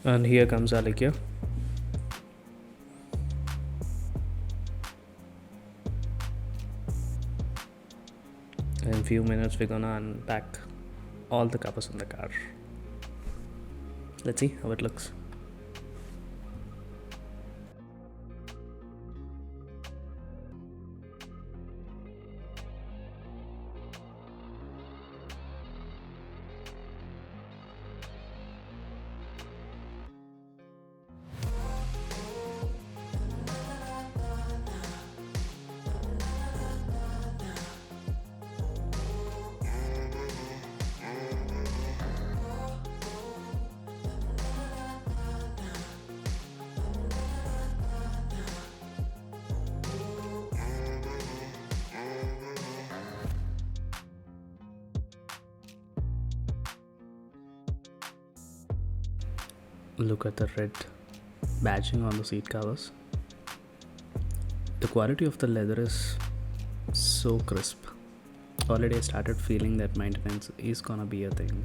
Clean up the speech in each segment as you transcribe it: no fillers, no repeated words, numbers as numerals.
And here comes Alikya. In few minutes we're gonna unpack all the covers in the car. Let's see how it looks. Look at the red badging on the seat covers. The quality of the leather is so crisp. Already I started feeling that maintenance is gonna be a thing.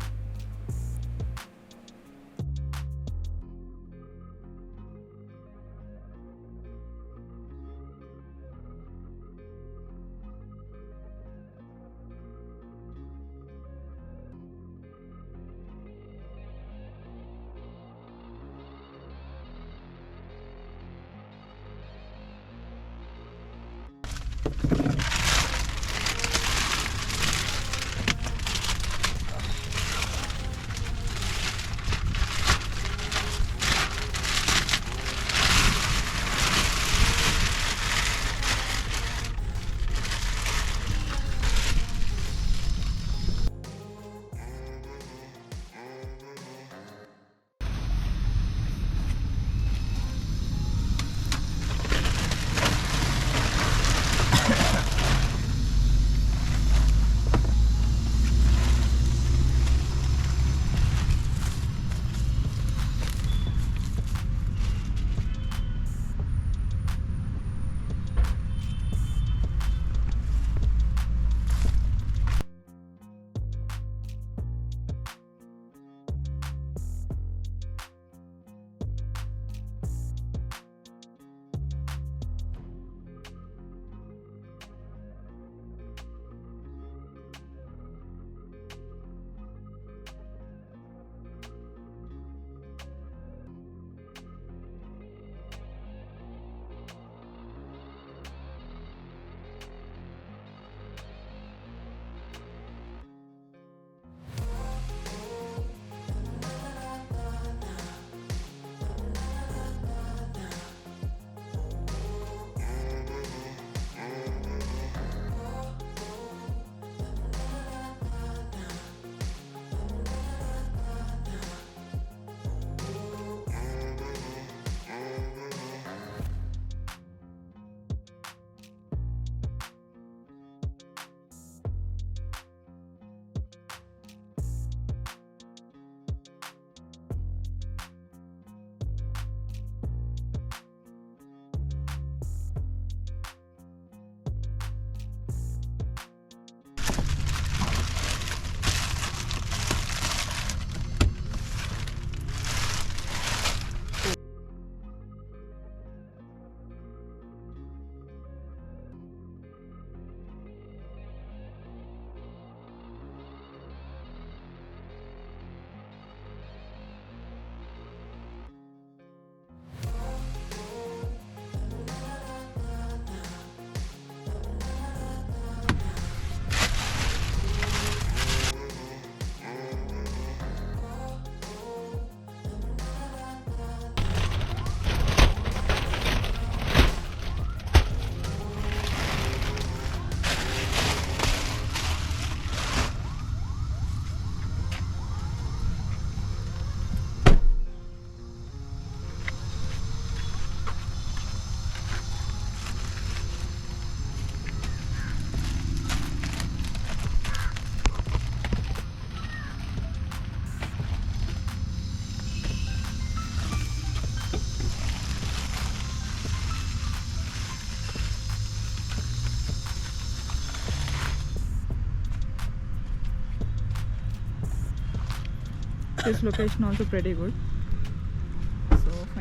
This location also pretty good.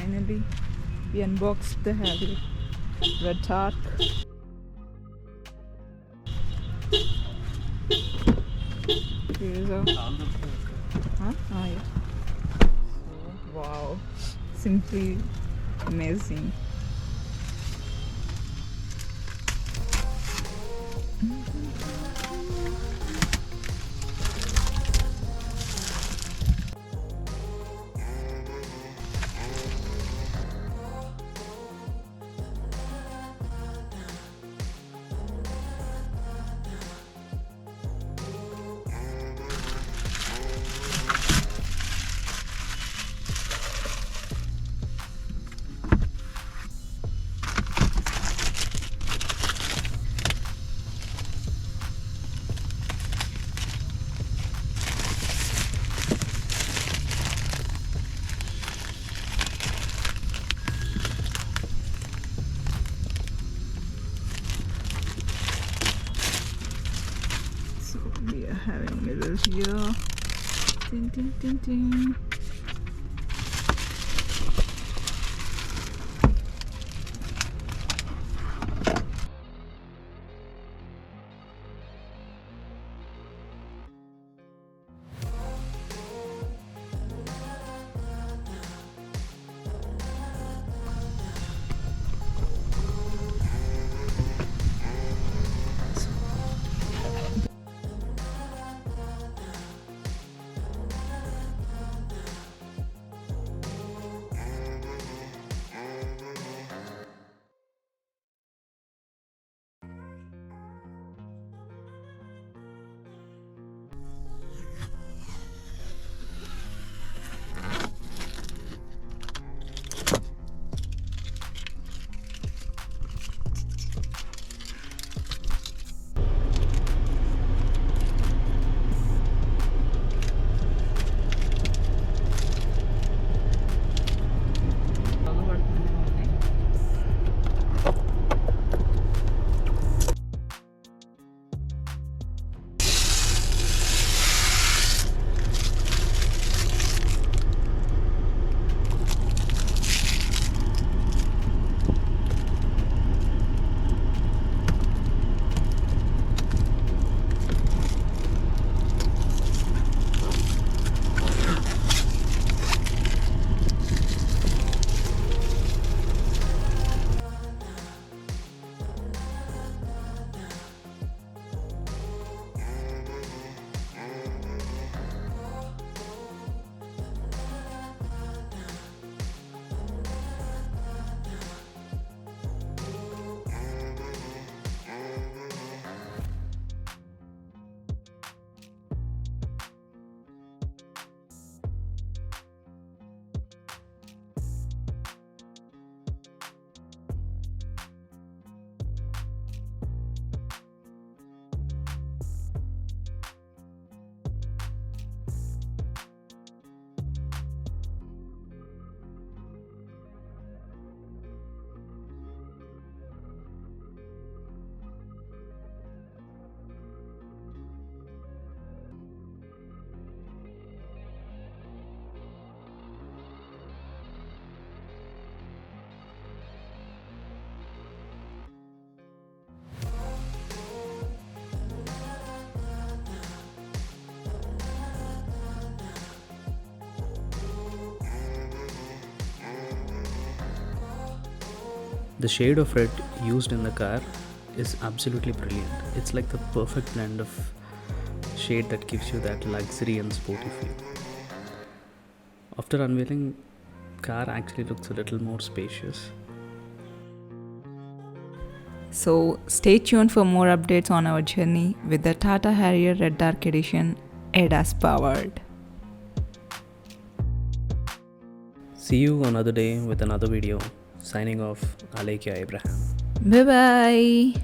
finally we unboxed the Harrier Red Dark. Here's a huh? Oh yeah. So, wow, simply amazing. So we are having mirrors here. Ding, ding, ding, ding. The shade of red used in the car is absolutely brilliant. It's like the perfect blend of shade that gives you that luxury and sporty feel. After unveiling, car actually looks a little more spacious. So stay tuned for more updates on our journey with the Tata Harrier Red Dark Edition ADAS powered. See you another day with another video. Signing off, Alekia Abraham. Bye bye.